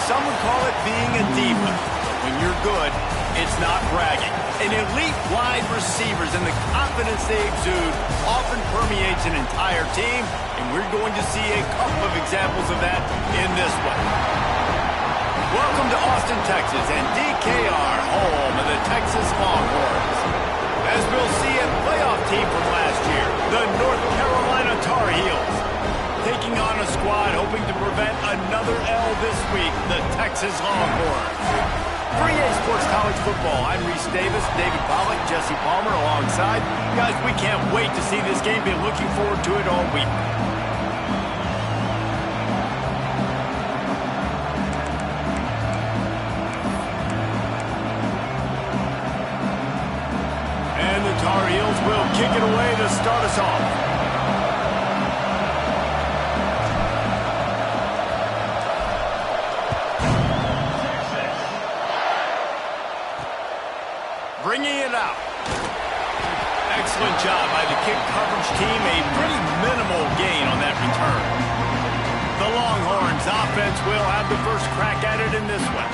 some would call it being a diva. But when you're good, it's not bragging. An elite wide receivers and the confidence they exude often permeates an entire team, and we're going to see a couple of examples of that in this one. Welcome to Austin, Texas, and DKR, home of the Texas Longhorns. As we'll see, a playoff team from last year, the North Carolina Tar Heels, taking on a squad hoping to prevent another L this week, the Texas Longhorns. For EA Sports College Football, I'm Reese Davis, David Pollack, Jesse Palmer alongside. Guys, we can't wait to see this game. Been looking forward to it all week. And the Tar Heels will kick it away to start us off. Bringing it out. Excellent job by the kick coverage team. A pretty minimal gain on that return. The Longhorns offense will have the first crack at it in this one.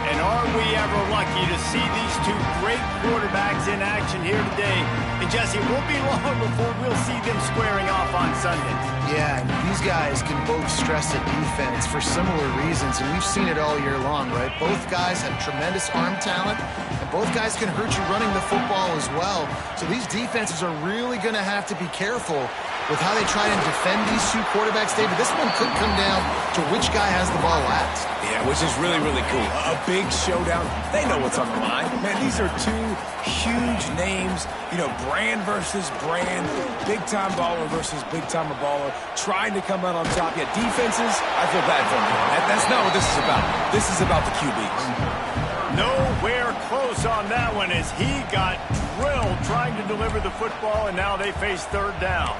And are we ever lucky to see these two great quarterbacks in action here today? And Jesse, it won't be long before we'll see them squaring off on Sundays. Yeah, and these guys can both stress the defense for similar reasons, and we've seen it all year long, right? Both guys have tremendous arm talent, and both guys can hurt you running the football as well. So these defenses are really going to have to be careful with how they try and defend these two quarterbacks, David. This one could come down to which guy has the ball last. Yeah, which is really, really cool. A big showdown. They know what's on the line. Man, these are two huge names. You know, brand versus brand. Big-time baller versus big-time baller. Trying to come out on top. Yeah, defenses, I feel bad for them. That's not what this is about. This is about the QBs. Nowhere close on that one as he got drilled trying to deliver the football, and now they face third down.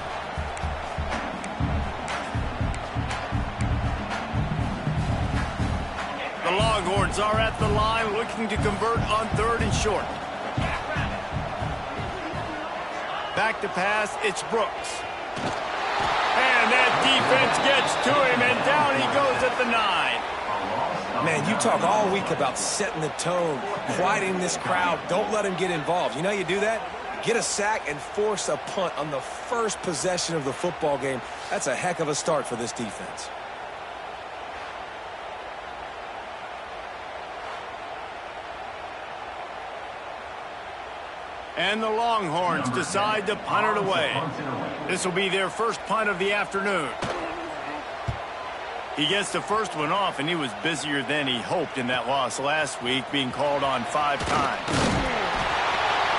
The Longhorns are at the line looking to convert on third and short. Back to pass, it's Brooks. And that defense gets to him, and down he goes at the 9. Man, you talk all week about setting the tone, quieting this crowd. Don't let him get involved. You know how you do that? Get a sack and force a punt on the first possession of the football game. That's a heck of a start for this defense. And the Longhorns decide to punt it away. This will be their first punt of the afternoon. He gets the first one off, and he was busier than he hoped in that loss last week, being called on 5 times.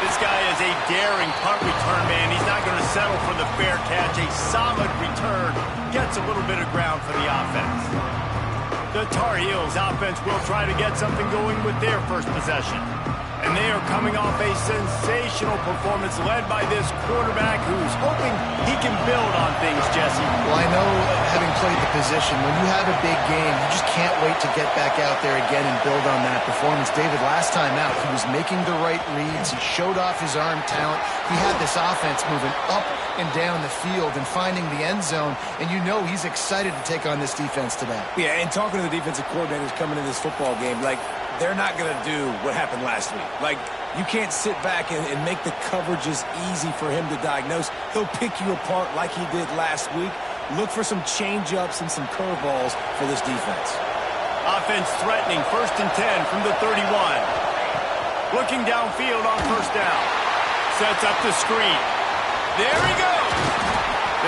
This guy is a daring punt return man. He's not going to settle for the fair catch. A solid return gets a little bit of ground for the offense. The Tar Heels offense will try to get something going with their first possession. And they are coming off a sensational performance led by this quarterback who's hoping he can build on things, Jesse. Well, I know, having played the position, when you have a big game, you just can't wait to get back out there again and build on that performance. David, last time out, he was making the right reads. He showed off his arm talent. He had this offense moving up and down the field and finding the end zone, and you know he's excited to take on this defense today. Yeah, and talking to the defensive coordinators coming into this football game, like, they're not going to do what happened last week. Like, you can't sit back and make the coverages easy for him to diagnose. He'll pick you apart like he did last week. Look for some change-ups and some curveballs for this defense. Offense threatening, 1st and 10 from the 31. Looking downfield on first down. Sets up the screen. There he goes.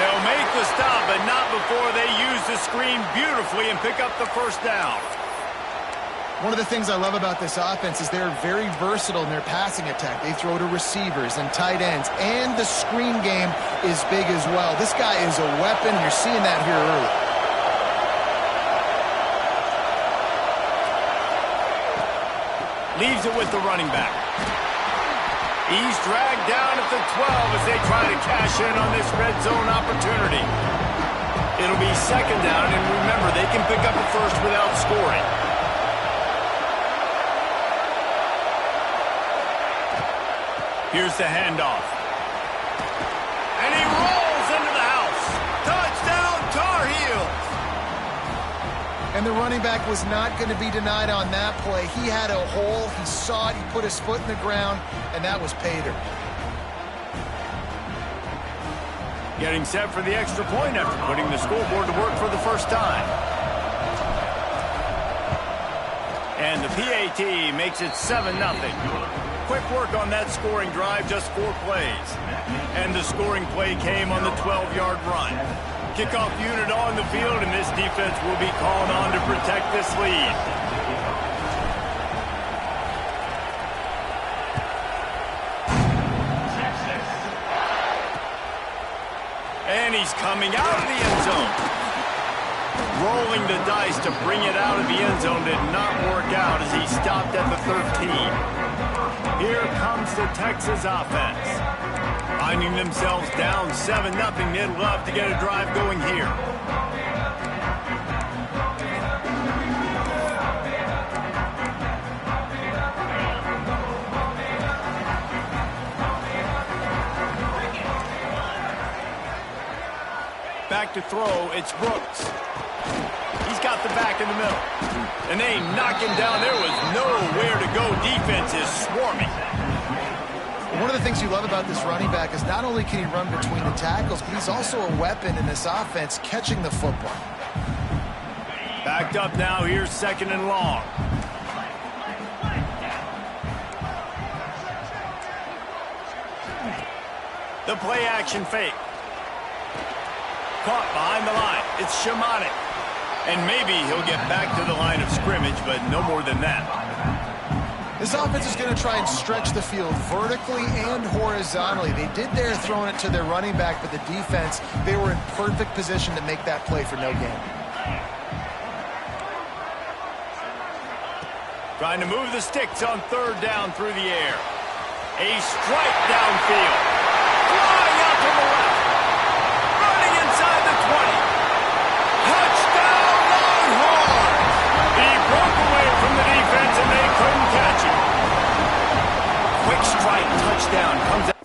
They'll make the stop, but not before they use the screen beautifully and pick up the first down. One of the things I love about this offense is they're very versatile in their passing attack. They throw to receivers and tight ends, and the screen game is big as well. This guy is a weapon. You're seeing that here early. Leaves it with the running back. He's dragged down at the 12 as they try to cash in on this red zone opportunity. It'll be 2nd down, and remember, they can pick up a first without scoring. Here's the handoff. And he rolls into the house. Touchdown, Tar Heels. And the running back was not going to be denied on that play. He had a hole, he saw it, he put his foot in the ground, and that was pay dirt. Getting set for the extra point after putting the scoreboard to work for the first time. And the PAT makes it 7-0. Quick work on that scoring drive, just 4 plays. And the scoring play came on the 12-yard run. Kickoff unit on the field, and this defense will be called on to protect this lead. And he's coming out of the end zone. Rolling the dice to bring it out of the end zone did not work out as he stopped at the 13. Here comes the Texas offense. Finding themselves down 7-0, they'd love to get a drive going here. Back to throw, it's Brooks. He's got the back in the middle. And they knock him down. There was nowhere to go. Defense is swarming. One of the things you love about this running back is not only can he run between the tackles, but he's also a weapon in this offense catching the football. Backed up now. Here's 2nd and long. The play action fake. Caught behind the line. It's Shimonic. And maybe he'll get back to the line of scrimmage, but no more than that. This offense is going to try and stretch the field vertically and horizontally. They did there throwing it to their running back, but the defense, they were in perfect position to make that play for no gain. Trying to move the sticks on 3rd down through the air. A strike downfield. Flying out to the left. Running inside the 20. Touchdown Longhorns! He broke away from the defense and they couldn't catch him. Quick strike touchdown comes out.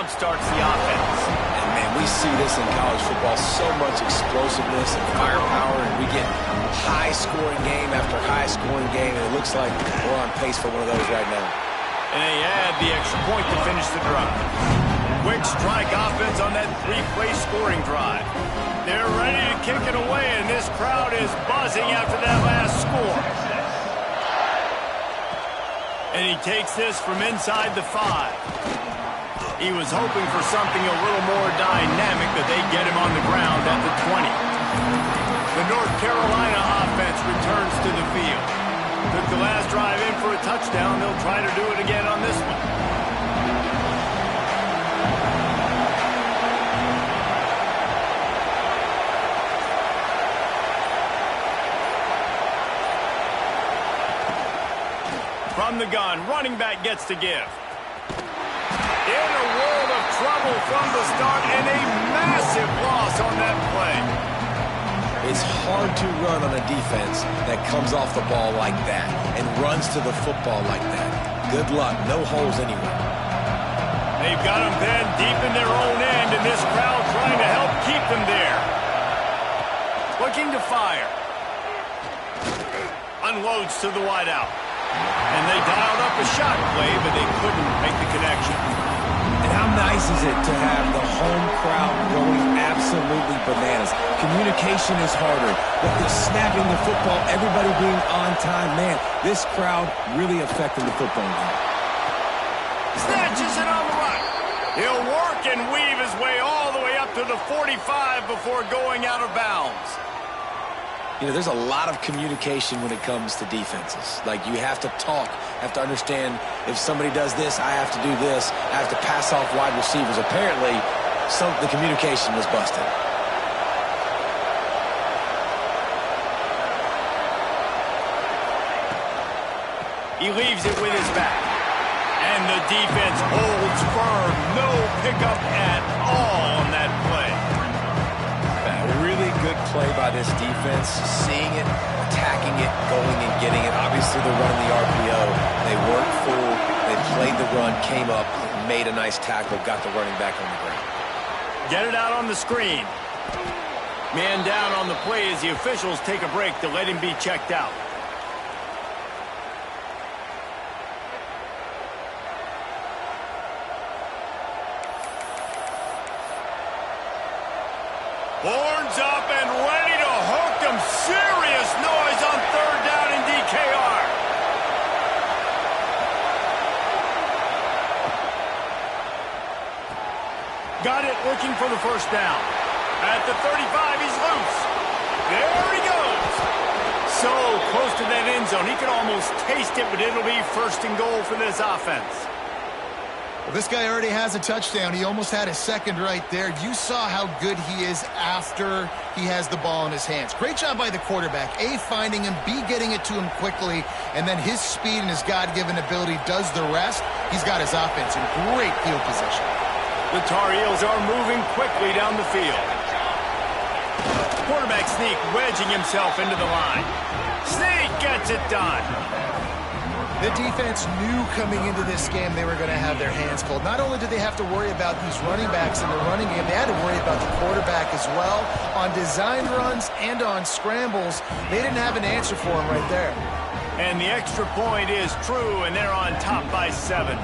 Starts the offense. And man, we see this in college football, so much explosiveness and firepower, and we get high-scoring game after high-scoring game, and it looks like we're on pace for one of those right now. And they add the extra point to finish the drive. Quick strike offense on that 3-play scoring drive. They're ready to kick it away, and this crowd is buzzing after that last score. And he takes this from inside the 5. He was hoping for something a little more dynamic, but they get him on the ground at the 20. The North Carolina offense returns to the field. Took the last drive in for a touchdown. They'll try to do it again on this one. From the gun, running back gets to give. In a world of trouble from the start, and a massive loss on that play. It's hard to run on a defense that comes off the ball like that and runs to the football like that. Good luck. No holes anywhere. They've got them then deep in their own end, and this crowd trying to help keep them there. Looking to fire. Unloads to the wideout. And they dialed up a shot play, but they couldn't make the connection. And how nice is it to have the home crowd going absolutely bananas? Communication is harder, but the snapping the football, everybody being on time, man, this crowd really affecting the football game. Snatches it on the right. He'll work and weave his way all the way up to the 45 before going out of bounds. You know, there's a lot of communication when it comes to defenses. Like, you have to talk, have to understand if somebody does this, I have to do this, I have to pass off wide receivers. Apparently, the communication was busted. He leaves it with his back. And the defense holds firm. No pickup at all on that play. A really good play play by this defense, seeing it, attacking it, going and getting it. Obviously, they're running the RPO. They worked full. They played the run, came up, made a nice tackle, got the running back on the ground. Get it out on the screen. Man down on the play as the officials take a break to let him be checked out. Horns up and ready to hook them. Serious noise on third down in DKR. Got it, looking for the first down. At the 35, he's loose. There he goes. So close to that end zone. He could almost taste it, but it'll be first and goal for this offense. Well, this guy already has a touchdown. He almost had a second right there. You saw how good he is after he has the ball in his hands. Great job by the quarterback. A, finding him, B, getting it to him quickly, and then his speed and his God-given ability does the rest. He's got his offense in great field position. The Tar Heels are moving quickly down the field. Quarterback sneak wedging himself into the line. Sneak gets it done. The defense knew coming into this game they were going to have their hands full. Not only did they have to worry about these running backs in the running game, they had to worry about the quarterback as well. On design runs and on scrambles, they didn't have an answer for him right there. And the extra point is true, and they're on top by 7.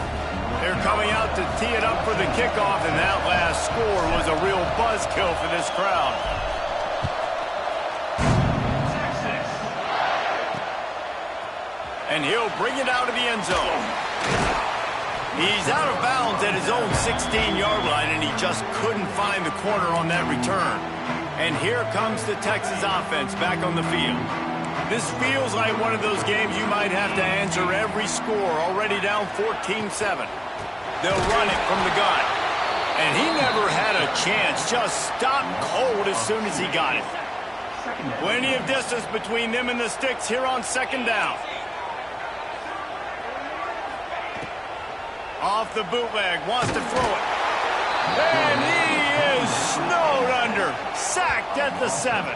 They're coming out to tee it up for the kickoff, and that last score was a real buzzkill for this crowd. And he'll bring it out of the end zone. He's out of bounds at his own 16-yard line, and he just couldn't find the corner on that return. And here comes the Texas offense back on the field. This feels like one of those games you might have to answer every score, already down 14-7. They'll run it from the gun. And he never had a chance, just stopped cold as soon as he got it. Plenty of distance between them and the sticks here on second down. Off the bootleg, wants to throw it. And he is snowed under. Sacked at the 7.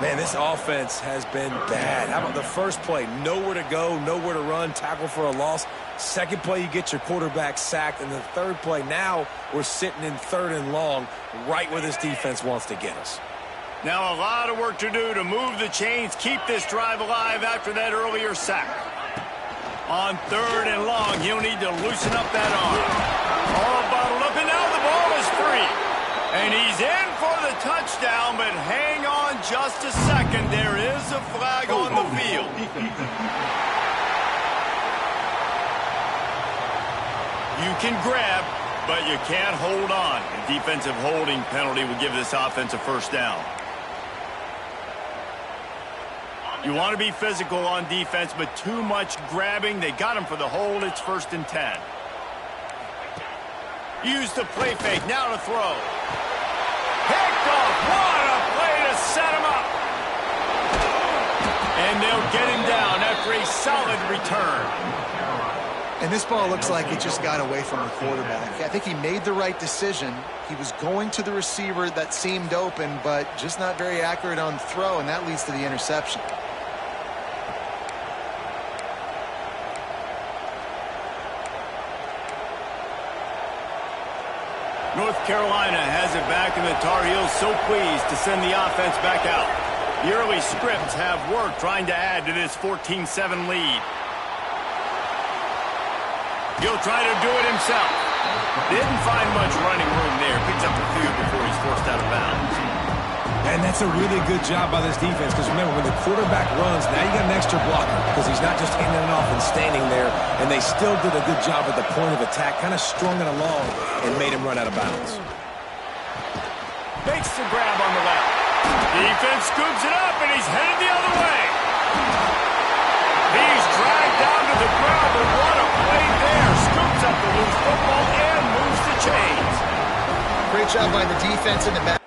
Man, this offense has been bad. How about the first play? Nowhere to go, nowhere to run, tackle for a loss. Second play, you get your quarterback sacked. And the third play, now we're sitting in third and long, right where this defense wants to get us. Now a lot of work to do to move the chains, keep this drive alive after that earlier sack. On third and long, he'll need to loosen up that arm. All bottled up, and now the ball is free. And he's in for the touchdown, but hang on just a second. There is a flag on the field. You can grab, but you can't hold on. A defensive holding penalty will give this offense a first down. You want to be physical on defense, but too much grabbing. They got him for the hold. It's 1st and 10. Use the play fake. Now to throw. Picked off. What a play to set him up. And they'll get him down after a solid return. And this ball looks like it just got away from the quarterback. I think he made the right decision. He was going to the receiver that seemed open, but just not very accurate on the throw, and that leads to the interception. North Carolina has it back, and the Tar Heels so pleased to send the offense back out. The early scripts have worked trying to add to this 14-7 lead. He'll try to do it himself. Didn't find much running room there. Picks up the field before he's forced out of bounds. And that's a really good job by this defense, because remember, when the quarterback runs, now you got an extra blocker, because he's not just handing it off and standing there, and they still did a good job at the point of attack, kind of strung it along and made him run out of bounds. Makes the grab on the left. Defense scoops it up, and he's headed the other way. He's dragged down to the ground, but what a play there. Scoops up the loose football and moves the chains. Great job by the defense in the back.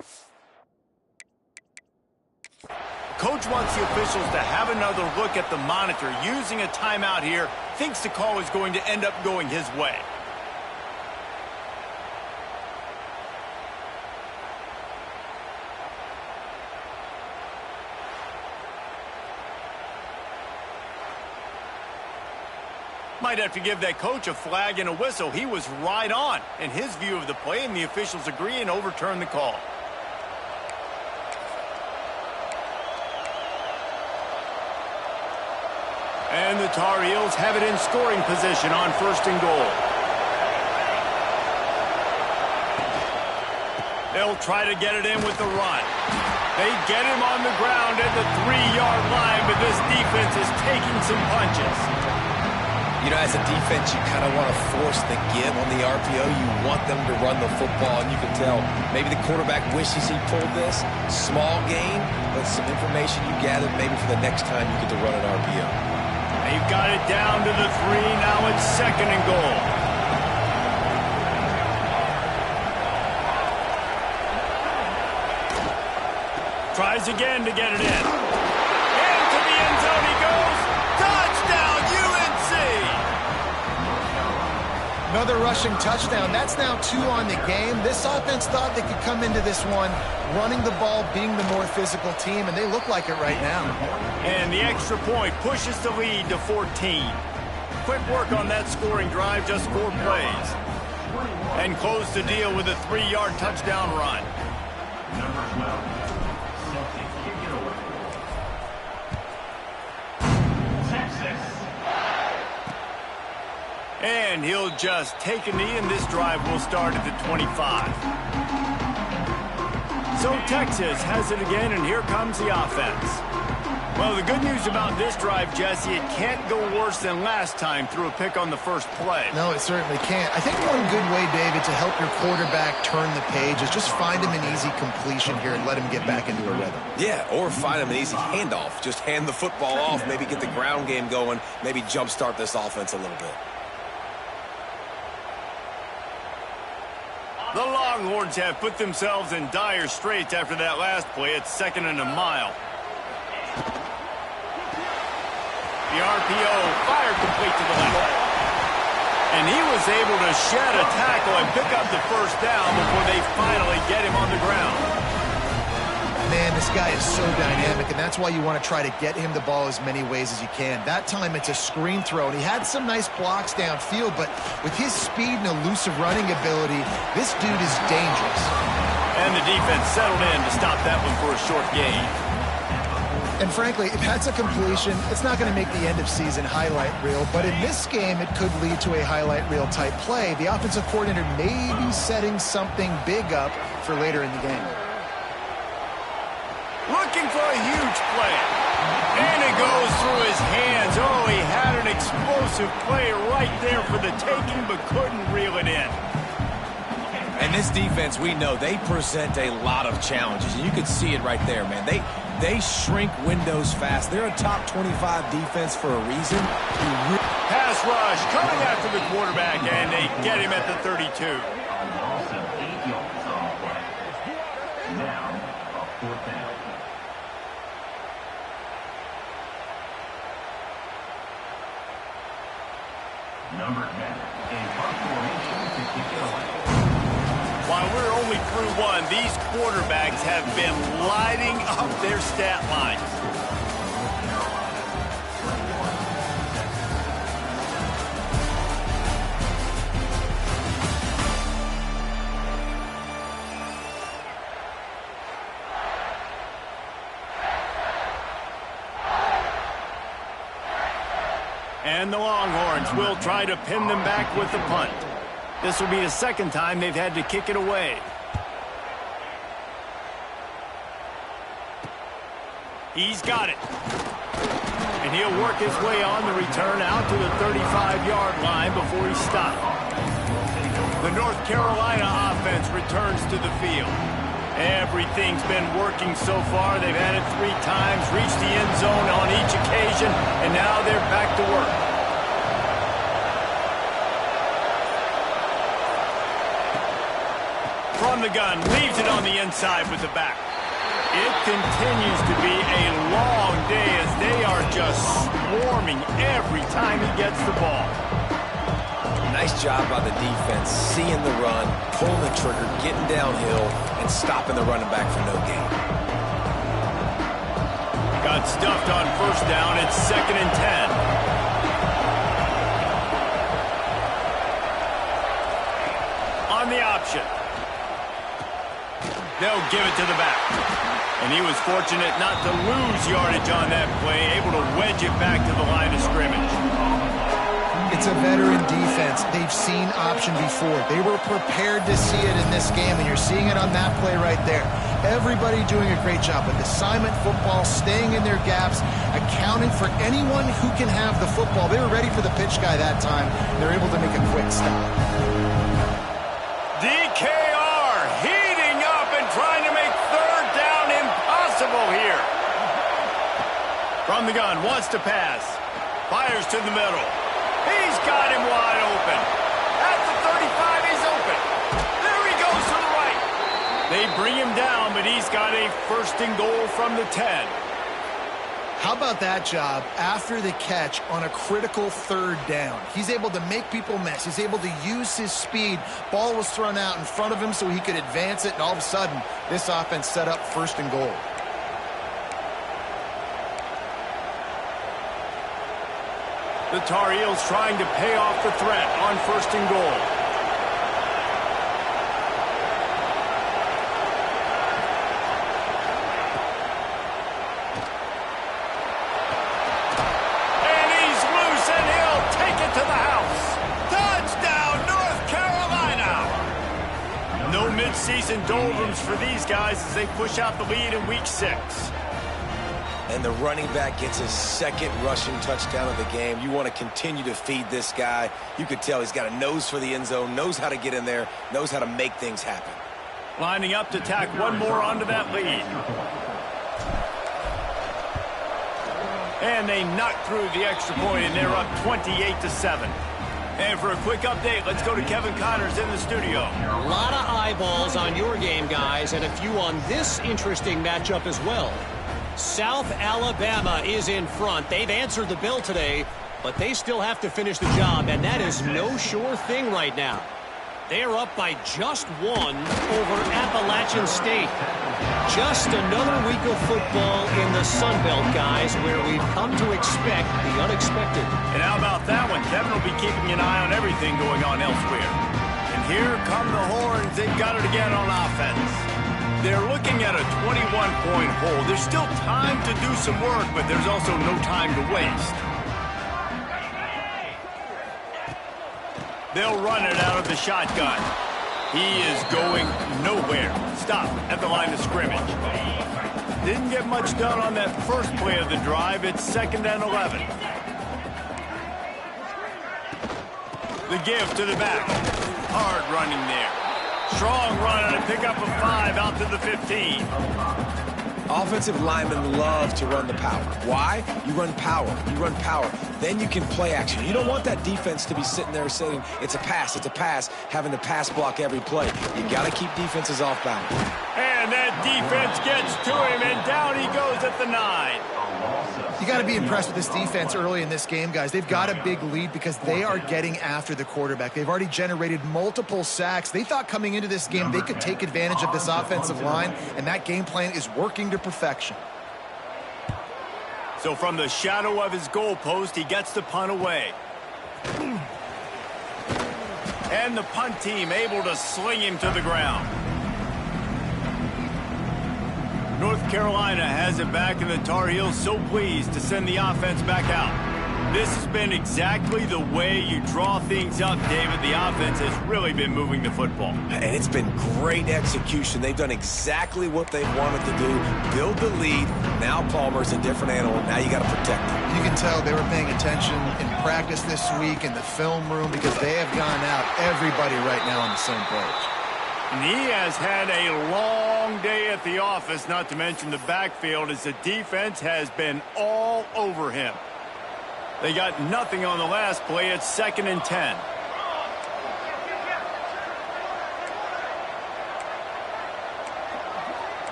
Coach wants the officials to have another look at the monitor. Using a timeout here, thinks the call is going to end up going his way. Might have to give that coach a flag and a whistle. He was right on in his view of the play, and the officials agree and overturn the call. And the Tar Heels have it in scoring position on 1st and goal. They'll try to get it in with the run. They get him on the ground at the 3-yard line, but this defense is taking some punches. You know, as a defense, you kind of want to force the give on the RPO. You want them to run the football, and you can tell maybe the quarterback wishes he pulled this. Small gain, but some information you gathered maybe for the next time you get to run an RPO. They've got it down to the 3. Now it's 2nd and goal. Tries again to get it in. Into the end zone he goes. Touchdown, UNC! Another rushing touchdown. That's now 2 on the game. This offense thought they could come into this one running the ball, being the more physical team, and they look like it right now. And the extra point pushes the lead to 14. Quick work on that scoring drive, just 4 plays. And close the deal with a 3-yard touchdown run. And he'll just take a knee, and this drive will start at the 25. So Texas has it again, and here comes the offense. Well, the good news about this drive, Jesse, it can't go worse than last time through a pick on the first play. No, it certainly can't. I think one good way, David, to help your quarterback turn the page is just find him an easy completion here and let him get back into a rhythm. Yeah, or find him an easy handoff. Just hand the football off, maybe get the ground game going, maybe jumpstart this offense a little bit. The Longhorns have put themselves in dire straits after that last play. It's 2nd and a mile. The RPO fired complete to the left. And he was able to shed a tackle and pick up the first down before they finally get him on the ground. Man, this guy is so dynamic, and that's why you want to try to get him the ball as many ways as you can. That time it's a screen throw, and he had some nice blocks downfield, but with his speed and elusive running ability, this dude is dangerous. And the defense settled in to stop that one for a short gain. And frankly, if that's a completion, it's not going to make the end-of-season highlight reel, but in this game, it could lead to a highlight reel type play. The offensive coordinator may be setting something big up for later in the game. Looking for a huge play. And it goes through his hands. Oh, he had an explosive play right there for the taking, but couldn't reel it in. And this defense, we know, they present a lot of challenges. And you can see it right there, man. They shrink windows fast. They're a top 25 defense for a reason. Pass rush coming after the quarterback, and they get him at the 32. While we're only through 1, these quarterbacks have been lighting up their stat lines. And the Longhorns will try to pin them back with the punt. This will be the 2nd time they've had to kick it away. He's got it. And he'll work his way on the return out to the 35-yard line before he's stopped. The North Carolina offense returns to the field. Everything's been working so far. They've had it 3 times, reached the end zone on each occasion, and now they're back to work. From the gun, leaves it on the inside with the back. It continues to be a long day as they are just swarming every time he gets the ball. Nice job by the defense, seeing the run, pulling the trigger, getting downhill, and stopping the running back for no gain. Got stuffed on first down. It's 2nd and 10. the option. They'll give it to the back. And he was fortunate not to lose yardage on that play, able to wedge it back to the line of scrimmage. It's a veteran defense. They've seen option before. They were prepared to see it in this game, and you're seeing it on that play right there. Everybody doing a great job with assignment football, staying in their gaps, accounting for anyone who can have the football. They were ready for the pitch guy that time. They're able to make a quick stop. DKR heating up and trying to make third down impossible here. From the gun, wants to pass. Fires to the middle. He's got him wide open. At the 35, he's open. There he goes to the right. They bring him down, but he's got a first and goal from the 10. How about that job after the catch on a critical third down? He's able to make people miss. He's able to use his speed. Ball was thrown out in front of him so he could advance it, and all of a sudden, this offense set up first and goal. The Tar Heels trying to pay off the threat on first and goal. And he's loose, and he'll take it to the house. Touchdown, North Carolina! No midseason doldrums for these guys as they push out the lead in Week 6. And the running back gets his second rushing touchdown of the game. You want to continue to feed this guy. You could tell he's got a nose for the end zone, knows how to get in there, knows how to make things happen. Lining up to tack one more onto that lead. And they knock through the extra point, and they're up 28-7. And for a quick update, let's go to Kevin Connors in the studio. A lot of eyeballs on your game, guys, and a few on this interesting matchup as well. South Alabama is in front. They've answered the bell today, but they still have to finish the job, and that is no sure thing right now. They're up by just one over Appalachian State. Just another week of football in the Sun Belt, guys, where we've come to expect the unexpected. And how about that one? Kevin will be keeping an eye on everything going on elsewhere. And here come the Horns. They've got it again on offense. They're looking at a 21-point hole. There's still time to do some work, but there's also no time to waste. They'll run it out of the shotgun. He is going nowhere. Stop at the line of scrimmage. Didn't get much done on that first play of the drive. It's 2nd and 11. The give to the back. Hard running there. Strong run and a pickup of 5 out to the 15. Offensive linemen love to run the power. Why? You run power. You run power. Then you can play action. You don't want that defense to be sitting there saying, it's a pass, having to pass block every play. You got to keep defenses off balance. And that defense gets to him, and down he goes at the 9. You got to be impressed with this defense early in this game, guys. They've got a big lead because they are getting after the quarterback. They've already generated multiple sacks. They thought coming into this game they could take advantage of this offensive line, and that game plan is working to perfection. So from the shadow of his goalpost, he gets the punt away. And the punt team able to sling him to the ground. North Carolina has it back, and the Tar Heels so pleased to send the offense back out. This has been exactly the way you draw things up, David. The offense has really been moving the football. And it's been great execution. They've done exactly what they've wanted to do. Build the lead. Now Palmer's a different animal. Now you got to protect him. You can tell they were paying attention in practice this week in the film room because they have gone out, everybody right now on the same page. And he has had a long day at the office, not to mention the backfield, as the defense has been all over him. They got nothing on the last play. It's 2nd and 10.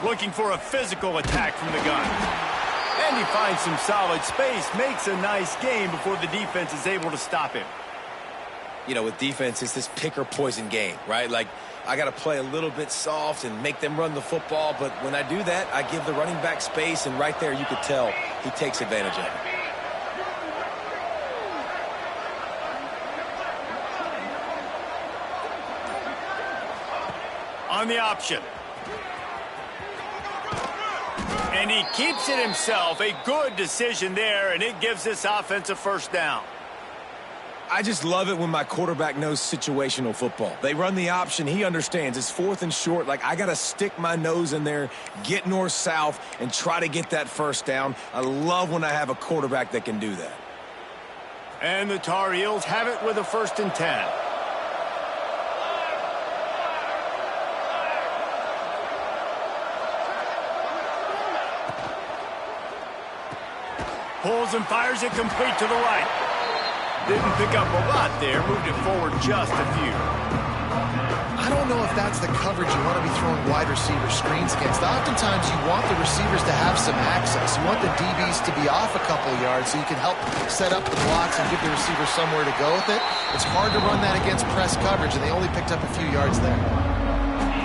Looking for a physical attack from the gun. And he finds some solid space, makes a nice game before the defense is able to stop him. you know, with defense, it's this pick or poison game, right? Like, I got to play a little bit soft and make them run the football, but when I do that, I give the running back space, and right there you could tell he takes advantage of it. On the option. And he keeps it himself. A good decision there, and it gives this offense a first down. I just love it when my quarterback knows situational football. They run the option. He understands. It's 4th and short. Like, I got to stick my nose in there, get north-south, and try to get that first down. I love when I have a quarterback that can do that. And the Tar Heels have it with a 1st and 10. Pulls and fires it complete to the right. Didn't pick up a lot there. Moved it forward just a few. I don't know if that's the coverage you want to be throwing wide receiver screens against. Oftentimes you want the receivers to have some access. You want the DBs to be off a couple of yards so you can help set up the blocks and give the receiver somewhere to go with it. It's hard to run that against press coverage, and they only picked up a few yards there.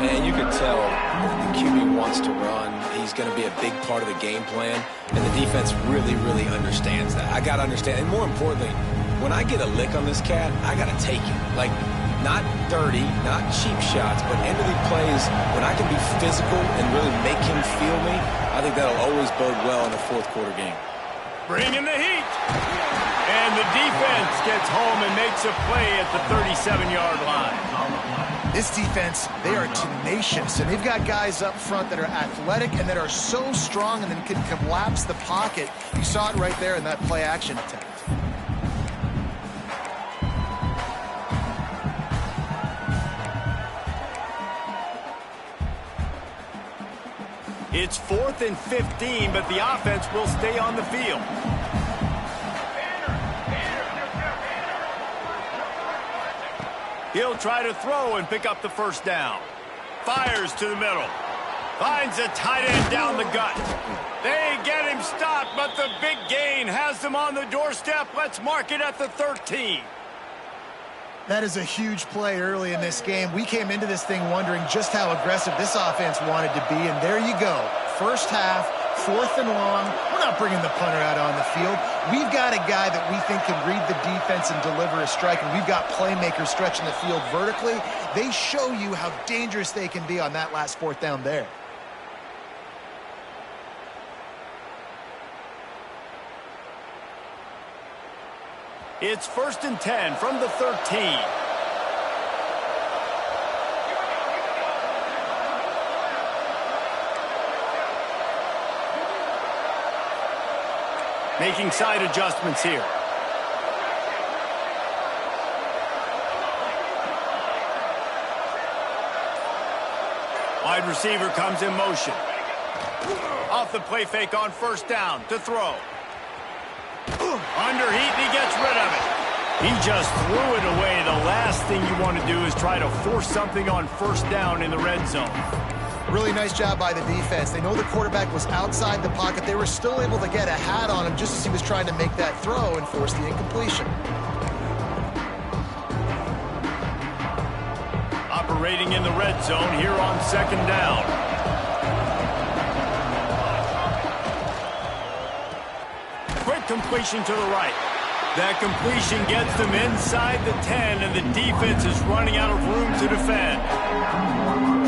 And you can tell if the QB wants to run, he's going to be a big part of the game plan, and the defense really, really understands that. I got to understand, and more importantly, when I get a lick on this cat, I got to take it. Like, not dirty, not cheap shots, but end-of-the plays when I can be physical and really make him feel me. I think that'll always bode well in a fourth-quarter game. Bringing the heat. And the defense gets home and makes a play at the 37-yard line. This defense, they are tenacious, and they've got guys up front that are athletic and that are so strong and then can collapse the pocket. You saw it right there in that play-action attempt. It's 4th and 15, but the offense will stay on the field. He'll try to throw and pick up the first down. Fires to the middle. Finds a tight end down the gut. They get him stopped, but the big gain has them on the doorstep. Let's mark it at the 13. That is a huge play early in this game. We came into this thing wondering just how aggressive this offense wanted to be, and there you go. First half, 4th and long. We're not bringing the punter out on the field. We've got a guy that we think can read the defense and deliver a strike, and we've got playmakers stretching the field vertically. They show you how dangerous they can be on that last 4th down there. It's 1st and 10 from the 13. Making side adjustments here. Wide receiver comes in motion. Off the play fake on 1st down to throw. Under heat, and he gets rid of it. He just threw it away. The last thing you want to do is try to force something on 1st down in the red zone. Really nice job by the defense. They know the quarterback was outside the pocket. They were still able to get a hat on him just as he was trying to make that throw and force the incompletion. Operating in the red zone here on 2nd down. Completion to the right. That completion gets them inside the 10, and the defense is running out of room to defend.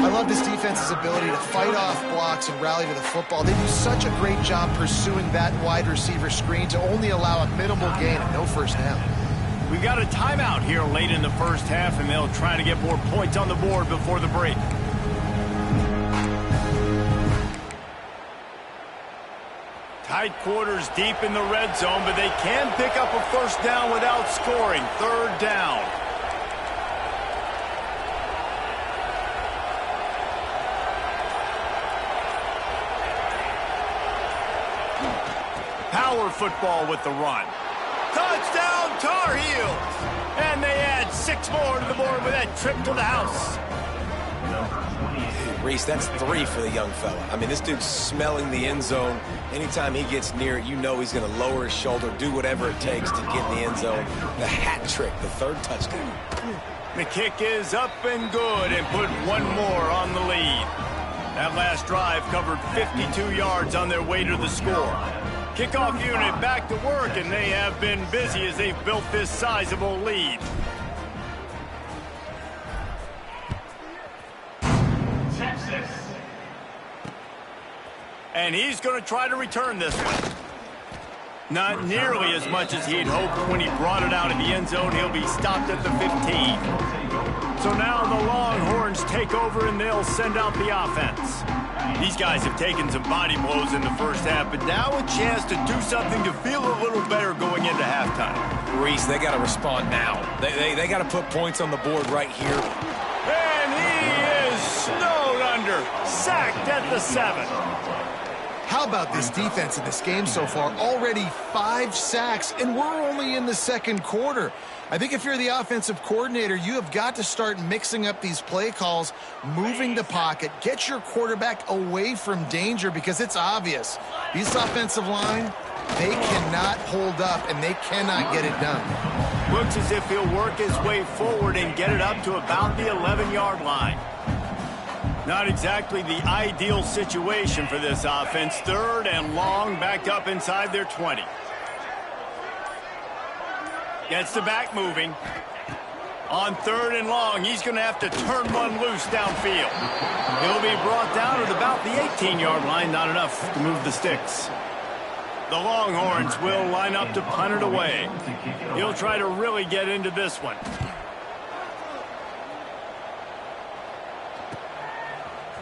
I love this defense's ability to fight off blocks and rally to the football. They do such a great job pursuing that wide receiver screen to only allow a minimal gain and no 1st down. We got a timeout here late in the first half, and they'll try to get more points on the board before the break. Tight quarters deep in the red zone, but they can pick up a 1st down without scoring. 3rd down. Power football with the run. Touchdown, Tar Heels! And they add 6 more to the board with that trip to the house. Reese, that's 3 for the young fella. I mean, this dude's smelling the end zone. Anytime he gets near it, you know he's going to lower his shoulder, do whatever it takes to get in the end zone. The hat trick, the 3rd touchdown. The kick is up and good and put one more on the lead. That last drive covered 52 yards on their way to the score. Kickoff unit back to work, and they have been busy as they've built this sizable lead. Texas. And he's going to try to return this one. Not nearly as much as he'd hoped when he brought it out of the end zone. He'll be stopped at the 15. So now the Longhorns take over and they'll send out the offense. These guys have taken some body blows in the first half, but now a chance to do something to feel a little better going into halftime. Reese, they got to respond now. They got to put points on the board right here. And he is snowed under, sacked at the 7. How about this defense in this game so far? Already 5 sacks, and we're only in the 2nd quarter. I think if you're the offensive coordinator, you have got to start mixing up these play calls, moving the pocket, get your quarterback away from danger, because it's obvious. This offensive line, they cannot hold up, and they cannot get it done. Looks as if he'll work his way forward and get it up to about the 11-yard line. Not exactly the ideal situation for this offense. 3rd and long, backed up inside their 20. Gets the back moving. On 3rd and long, he's going to have to turn one loose downfield. He'll be brought down at about the 18-yard line. Not enough to move the sticks. The Longhorns will line up to punt it away. He'll try to really get into this one.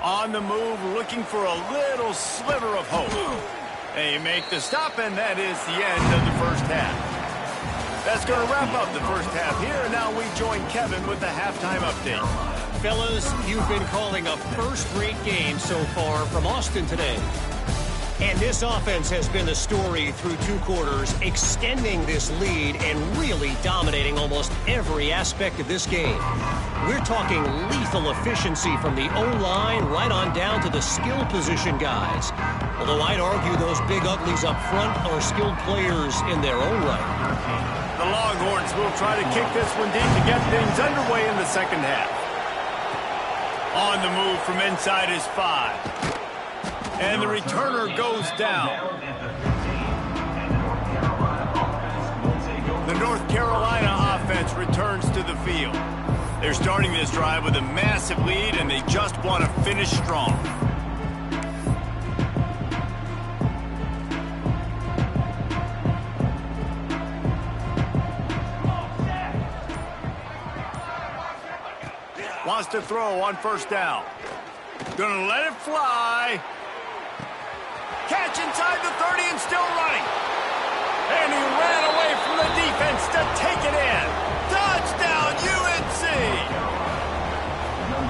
On the move, looking for a little sliver of hope. They make the stop, and that is the end of the first half. That's going to wrap up the first half here, and now we join Kevin with the halftime update. Fellas, you've been calling a first-rate game so far from Austin today. And this offense has been the story through 2 quarters, extending this lead and really dominating almost every aspect of this game. We're talking lethal efficiency from the O-line right on down to the skill position guys. Although I'd argue those big uglies up front are skilled players in their own right. The Longhorns will try to kick this one deep to get things underway in the second half. On the move from inside is 5. And the returner goes down. The North Carolina offense returns to the field. They're starting this drive with a massive lead, and they just want to finish strong. Wants to throw on 1st down. Gonna let it fly. Catch inside the 30 and still running. And he ran away from the defense to take it in. Touchdown, UNC!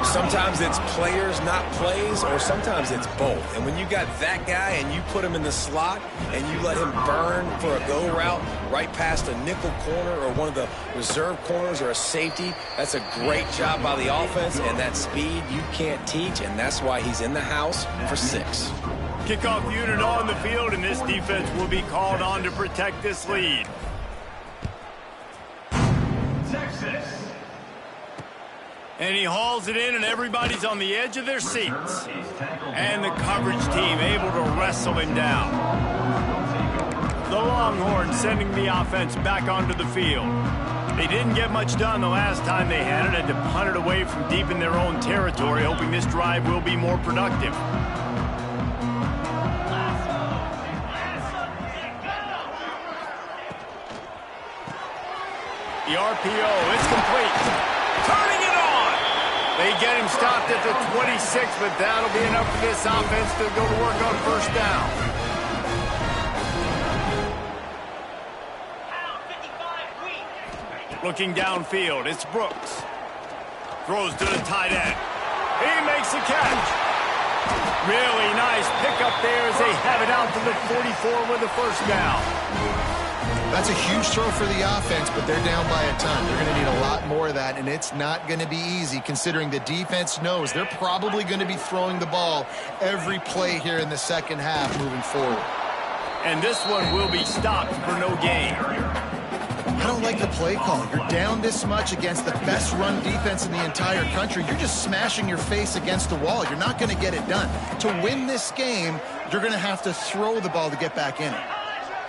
Sometimes it's players, not plays, or sometimes it's both. And when you got that guy and you put him in the slot and you let him burn for a go route right past a nickel corner or one of the reserve corners or a safety, that's a great job by the offense, and that speed you can't teach, and that's why he's in the house for 6. Kickoff unit on the field, and this defense will be called on to protect this lead. Texas. And he hauls it in, and everybody's on the edge of their seats. And the coverage team able to wrestle him down. The Longhorns sending the offense back onto the field. They didn't get much done the last time they had it, and to punt it away from deep in their own territory, hoping this drive will be more productive. The RPO is complete. Turning it on. They get him stopped at the 26, but that'll be enough for this offense to go to work on 1st down. Looking downfield, it's Brooks. Throws to the tight end. He makes the catch. Really nice pickup there as they have it out to the 44 with the 1st down. That's a huge throw for the offense, but they're down by a ton. They're going to need a lot more of that, and it's not going to be easy considering the defense knows they're probably going to be throwing the ball every play here in the second half moving forward. And this one will be stopped for no gain. I don't like the play call. You're down this much against the best run defense in the entire country. You're just smashing your face against the wall. You're not going to get it done. To win this game, you're going to have to throw the ball to get back in it.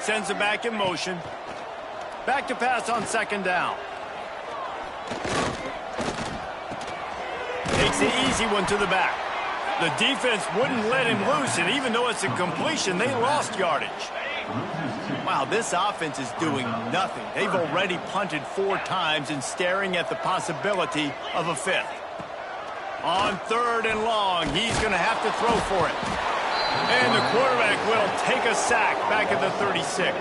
Sends it back in motion. Back to pass on second down. Takes the easy one to the back. The defense wouldn't let him loose, and even though it's a completion, they lost yardage. Wow, this offense is doing nothing. They've already punted 4 times and staring at the possibility of a 5th. On 3rd and long, he's going to have to throw for it. And the quarterback will take a sack back at the 36.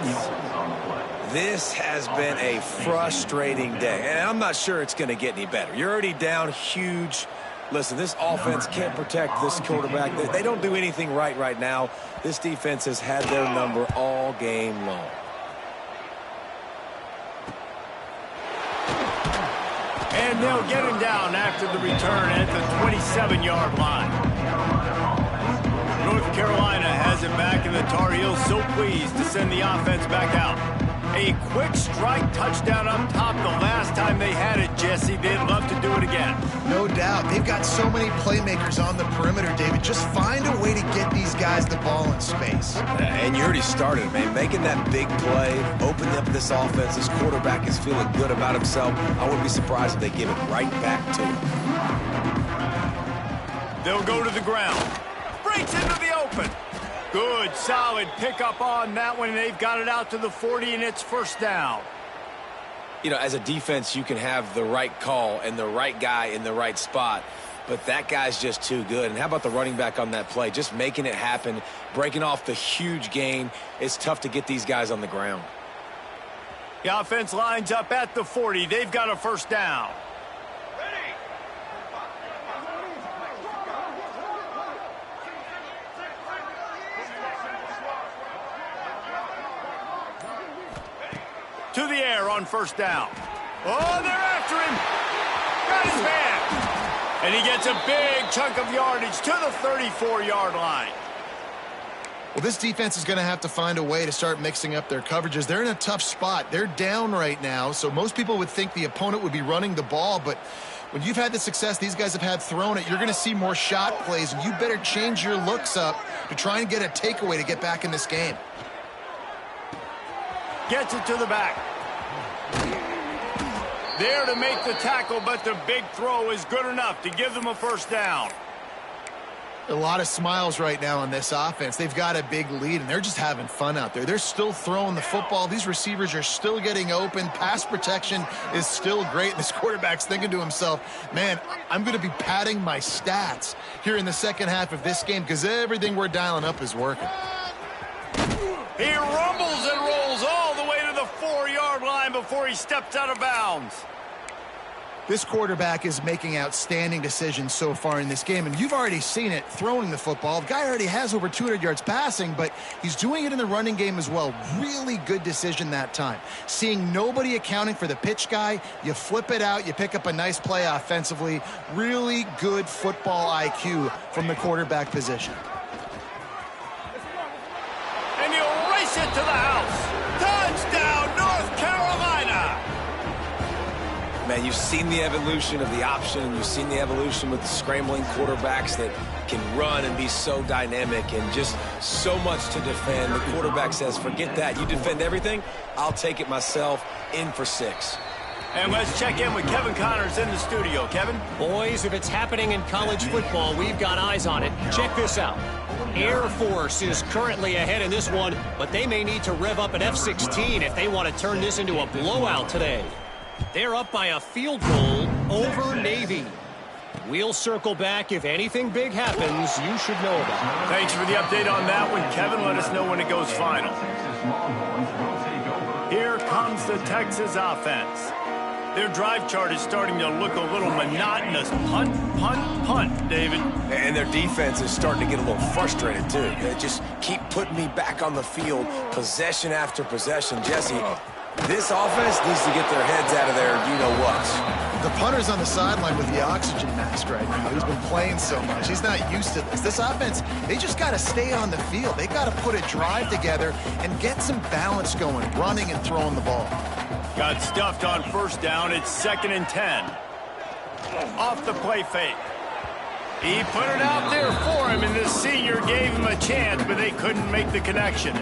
This has been a frustrating day, and I'm not sure it's going to get any better. You're already down huge. Listen, this offense can't protect this quarterback. They don't do anything right now. This defense has had their number all game long. And they'll get him down after the return at the 27-yard line. North Carolina has it back, and the Tar Heels so pleased to send the offense back out. A quick strike touchdown up top the last time they had it, Jesse. They'd love to do it again. No doubt. They've got so many playmakers on the perimeter, David. Just find a way to get these guys the ball in space. And you already started, man. Making that big play, opening up this offense. This quarterback is feeling good about himself. I wouldn't be surprised if they give it right back to him. They'll go to the ground. Breaks into the open. Good, solid pickup on that one. They've got it out to the 40, and it's first down. You know, as a defense, you can have the right call and the right guy in the right spot, but that guy's just too good. And how about the running back on that play? Just making it happen, breaking off the huge gain. It's tough to get these guys on the ground. The offense lines up at the 40. They've got a first down. To the air on first down. Oh, they're after him. Got his man. And he gets a big chunk of yardage to the 34-yard line. Well, this defense is going to have to find a way to start mixing up their coverages. They're in a tough spot. They're down right now, so most people would think the opponent would be running the ball, but when you've had the success these guys have had throwing it, you're going to see more shot plays, and you better change your looks up to try and get a takeaway to get back in this game. Gets it to the back. There to make the tackle, but the big throw is good enough to give them a first down. A lot of smiles right now on this offense. They've got a big lead, and they're just having fun out there. They're still throwing the football. These receivers are still getting open. Pass protection is still great. This quarterback's thinking to himself, man, I'm going to be padding my stats here in the second half of this game because everything we're dialing up is working. He rumbles and rolls all the way to the 4-yard line before he steps out of bounds. This quarterback is making outstanding decisions so far in this game, and you've already seen it throwing the football. The guy already has over 200 yards passing, but he's doing it in the running game as well. Really good decision that time. Seeing nobody accounting for the pitch guy, you flip it out, you pick up a nice play offensively. Really good football IQ from the quarterback position. And he'll race it to the house. Touchdown, North Carolina! Man, you've seen the evolution of the option. You've seen the evolution with the scrambling quarterbacks that can run and be so dynamic and just so much to defend. The quarterback says, forget that. You defend everything, I'll take it myself. In for 6. And let's check in with Kevin Connors in the studio. Kevin? Boys, if it's happening in college football, we've got eyes on it. Check this out. Air Force is currently ahead in this one, but they may need to rev up an F-16 if they want to turn this into a blowout today. They're up by a field goal over Navy. We'll circle back. If anything big happens, you should know about it. Thanks for the update on that one, Kevin. Let us know when it goes final. Here comes the Texas offense. Their drive chart is starting to look a little monotonous. Punt, punt, punt, David. And their defense is starting to get a little frustrated, too. They just keep putting me back on the field, possession after possession. Jesse, This offense needs to get their heads out of their you-know-whats. The punter's on the sideline with the oxygen mask right now. He's been playing so much. He's not used to this. This offense, they just got to stay on the field. They got to put a drive together and get some balance going, running and throwing the ball. Got stuffed on first down. It's 2nd and 10. Off the play fake. He put it out there for him, and the senior gave him a chance, but they couldn't make the connection.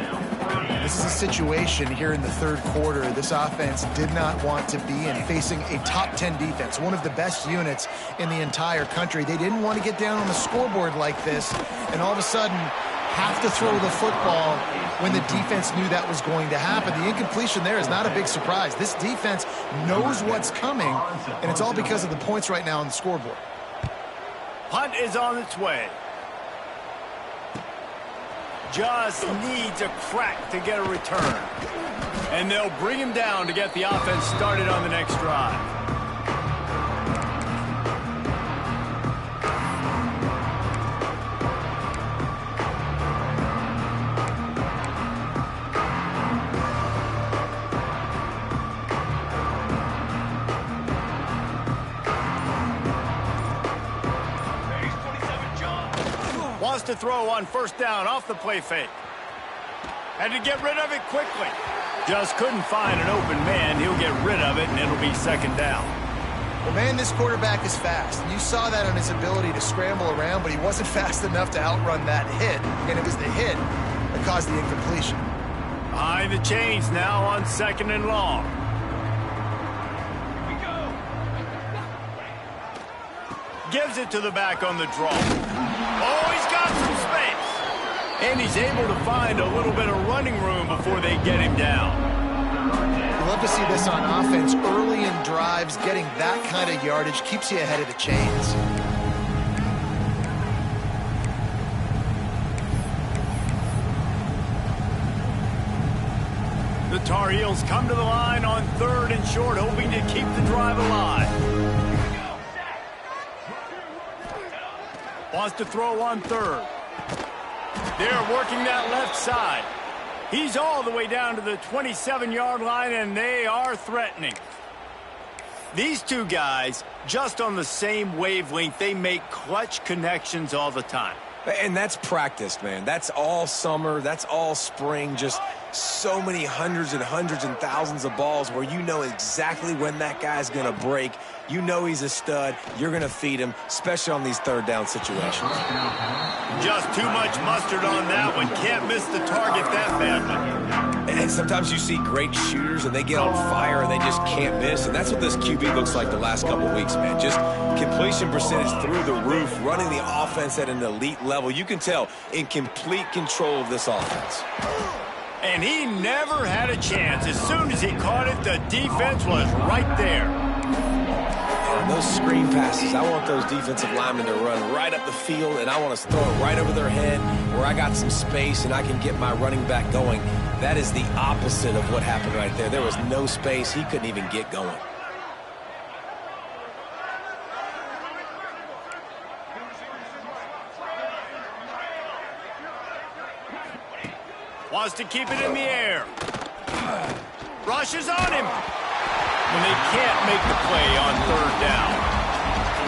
This is a situation here in the third quarter this offense did not want to be in, facing a top 10 defense, one of the best units in the entire country. They didn't want to get down on the scoreboard like this, and all of a sudden have to throw the football when the defense knew that was going to happen. The incompletion there is not a big surprise. This defense knows what's coming, and it's all because of the points right now on the scoreboard. Punt is on its way. Just needs a crack to get a return. And they'll bring him down to get the offense started on the next drive. Wants to throw on first down off the play fake. Had to get rid of it quickly. Just couldn't find an open man. He'll get rid of it, and it'll be 2nd down. Well, man, this quarterback is fast. And you saw that on his ability to scramble around, but he wasn't fast enough to outrun that hit. And it was the hit that caused the incompletion. Behind the chains now on 2nd and long. Gives it to the back on the draw. Oh, he's got some space. And he's able to find a little bit of running room before they get him down. You love to see this on offense. Early in drives, getting that kind of yardage keeps you ahead of the chains. The Tar Heels come to the line on 3rd and short, hoping to keep the drive alive. Wants to throw on 3rd. They're working that left side. He's all the way down to the 27-yard line, and they are threatening. These two guys, just on the same wavelength, they make clutch connections all the time. And that's practice, man. That's all summer. That's all spring. Just so many hundreds and thousands of balls where you know exactly when that guy's going to break. You know he's a stud. You're going to feed him, especially on these 3rd down situations. Just too much mustard on that one. Can't miss the target that badly. And sometimes you see great shooters and they get on fire and they just can't miss. And that's what this QB looks like the last couple of weeks, man. Just completion percentage through the roof, running the offense at an elite level. You can tell in complete control of this offense. And he never had a chance. As soon as he caught it, the defense was right there. And those screen passes, I want those defensive linemen to run right up the field, and I want to throw it right over their head where I got some space and I can get my running back going. That is the opposite of what happened right there. There was no space. He couldn't even get going. Wants to keep it in the air. Rushes on him. When they can't make the play on 3rd down.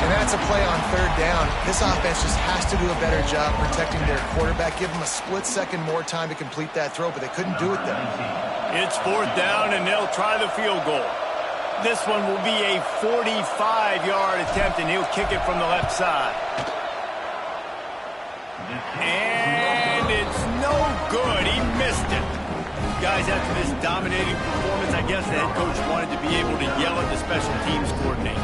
And that's a play on 3rd down. This offense just has to do a better job protecting their quarterback. Give them a split second more time to complete that throw, but they couldn't do it there. It's 4th down, and they'll try the field goal. This one will be a 45-yard attempt, and he'll kick it from the left side. And it's no good. He missed it. Guys, after this dominating performance, I guess the head coach wanted to be able to yell at the special teams coordinator.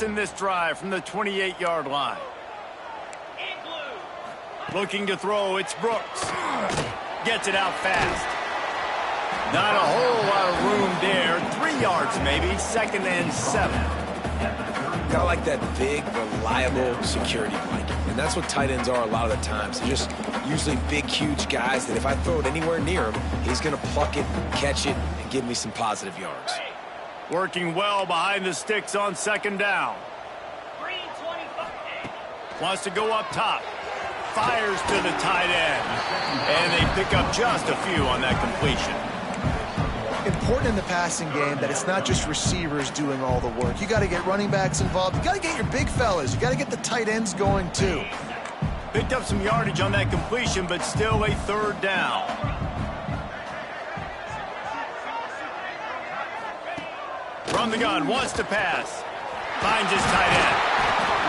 In this drive from the 28-yard line. Looking to throw, it's Brooks. Gets it out fast. Not a whole lot of room there. 3 yards maybe, 2nd and 7. Kind of like that big, reliable security blanket. And that's what tight ends are a lot of the times. They're just usually big, huge guys that if I throw it anywhere near him, he's going to pluck it, catch it, and give me some positive yards. Working well behind the sticks on second down. Wants to go up top. Fires to the tight end. And they pick up just a few on that completion. Important in the passing game that it's not just receivers doing all the work. You got to get running backs involved. You got to get your big fellas. You got to get the tight ends going too. Picked up some yardage on that completion, but still a third down. From the gun, wants to pass. Finds his tight end.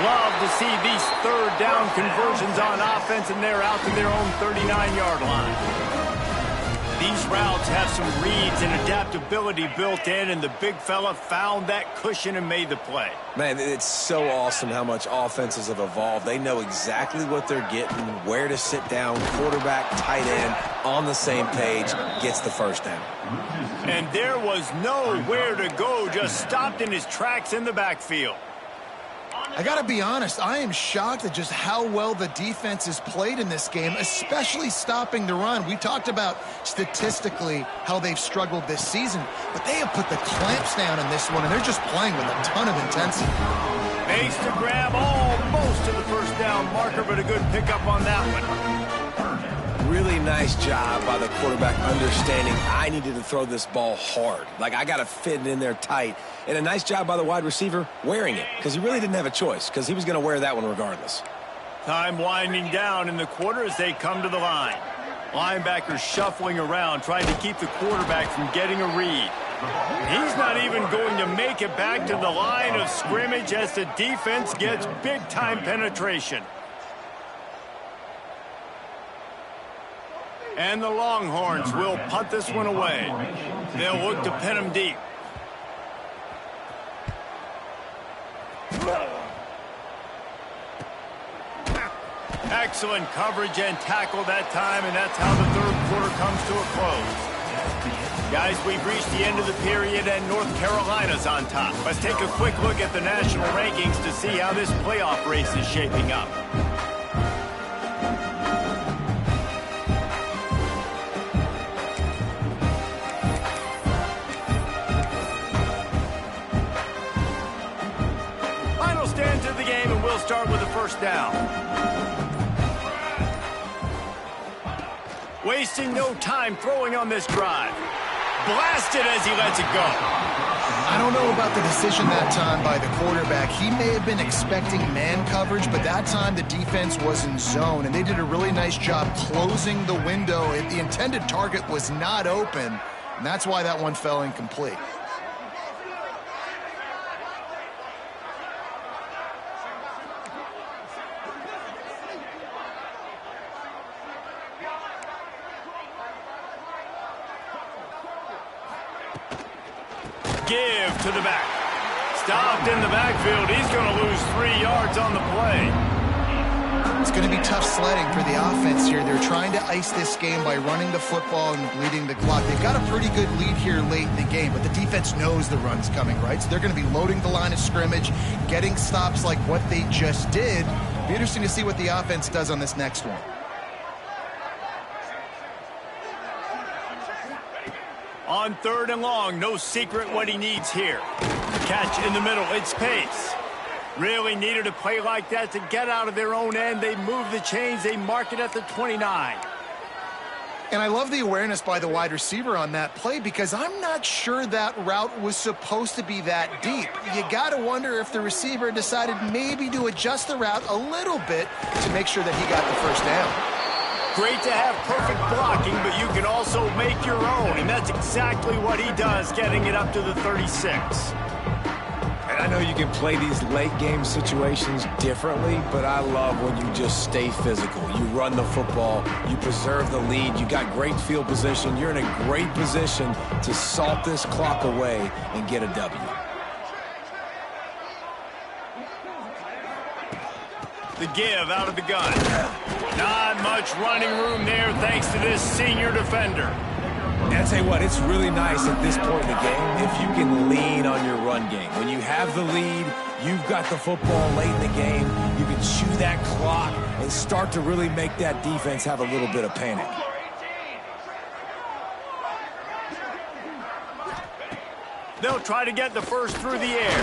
Love to see these third down conversions on offense, and they're out to their own 39-yard line. These routes have some reads and adaptability built in, and the big fella found that cushion and made the play. Man, it's so awesome how much offenses have evolved. They know exactly what they're getting, where to sit down, quarterback, tight end, on the same page, gets the first down. And there was nowhere to go, just stopped in his tracks in the backfield. I got to be honest, I am shocked at just how well the defense has played in this game, especially stopping the run. We talked about statistically how they've struggled this season, but they have put the clamps down in this one, and they're just playing with a ton of intensity. Makes the grab almost to the first down marker, but a good pickup on that one. Really nice job by the quarterback understanding I needed to throw this ball hard. Like, I got to fit it in there tight. And a nice job by the wide receiver wearing it, because he really didn't have a choice, because he was going to wear that one regardless. Time winding down in the quarter as they come to the line. Linebackers shuffling around, trying to keep the quarterback from getting a read. He's not even going to make it back to the line of scrimmage as the defense gets big-time penetration. And the Longhorns will punt this one away. They'll look to pin him deep. Excellent coverage and tackle that time, and that's how the third quarter comes to a close. Guys, we've reached the end of the period, and North Carolina's on top. Let's take a quick look at the national rankings to see how this playoff race is shaping up. We'll start with the first down. Wasting no time throwing on this drive. Blasted as he lets it go. I don't know about the decision that time by the quarterback. He may have been expecting man coverage, but that time the defense was in zone, and they did a really nice job closing the window. The intended target was not open, and that's why that one fell incomplete. Give to the back. Stopped in the backfield. He's going to lose 3 yards on the play. It's going to be tough sledding for the offense here. They're trying to ice this game by running the football and bleeding the clock. They've got a pretty good lead here late in the game, but the defense knows the run's coming, right? So they're going to be loading the line of scrimmage, getting stops like what they just did. Be interesting to see what the offense does on this next one. On third and long, no secret what he needs here. Catch in the middle, it's pace. Really needed a play like that to get out of their own end. They move the chains, they mark it at the 29. And I love the awareness by the wide receiver on that play, because I'm not sure that route was supposed to be that deep. You got to wonder if the receiver decided maybe to adjust the route a little bit to make sure that he got the first down. Great to have perfect blocking, but you can also make your own, and that's exactly what he does, getting it up to the 36. And I know you can play these late-game situations differently, but I love when you just stay physical. You run the football, you preserve the lead, you got great field position, you're in a great position to salt this clock away and get a W. The give out of the gun. Not much running room there thanks to this senior defender. And I tell you what, it's really nice at this point in the game if you can lean on your run game. When you have the lead, you've got the football late in the game, you can chew that clock and start to really make that defense have a little bit of panic. They'll try to get the first through the air.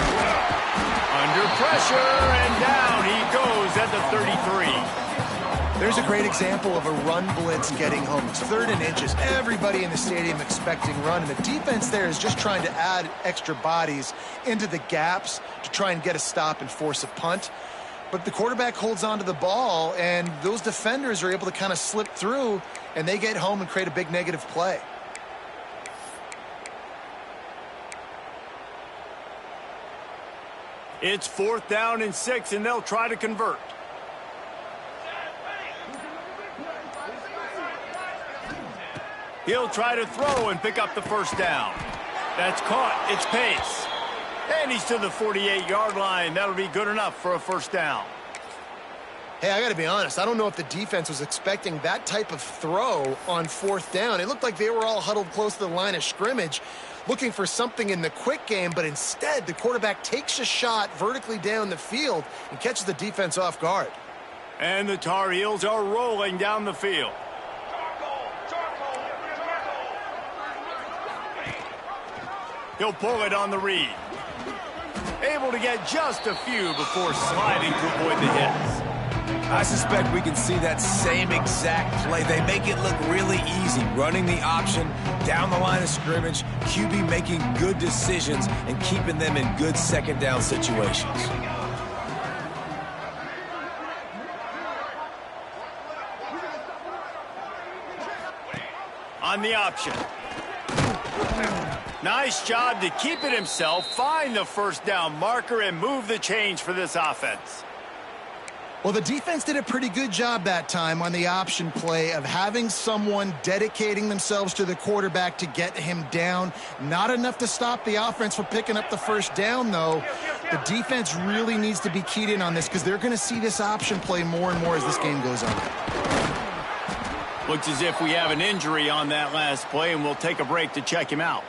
Under pressure, and down he goes at the 33. There's a great example of a run blitz getting home. It's 3rd and inches. Everybody in the stadium expecting run, and the defense there is just trying to add extra bodies into the gaps to try and get a stop and force a punt. But the quarterback holds on to the ball, and those defenders are able to kind of slip through, and they get home and create a big negative play. It's 4th down and 6, and they'll try to convert. He'll try to throw and pick up the first down. That's caught. It's Pace. And he's to the 48-yard line. That'll be good enough for a first down. Hey, I got to be honest. I don't know if the defense was expecting that type of throw on 4th down. It looked like they were all huddled close to the line of scrimmage, looking for something in the quick game, but instead the quarterback takes a shot vertically down the field and catches the defense off guard. And the Tar Heels are rolling down the field. He'll pull it on the read. Able to get just a few before sliding to avoid the hits. I suspect we can see that same exact play. They make it look really easy, running the option down the line of scrimmage, QB making good decisions and keeping them in good second down situations. On the option. Nice job to keep it himself, find the first down marker, and move the chains for this offense. Well, the defense did a pretty good job that time on the option play of having someone dedicating themselves to the quarterback to get him down. Not enough to stop the offense from picking up the first down, though. The defense really needs to be keyed in on this because they're going to see this option play more and more as this game goes on. Looks as if we have an injury on that last play, and we'll take a break to check him out.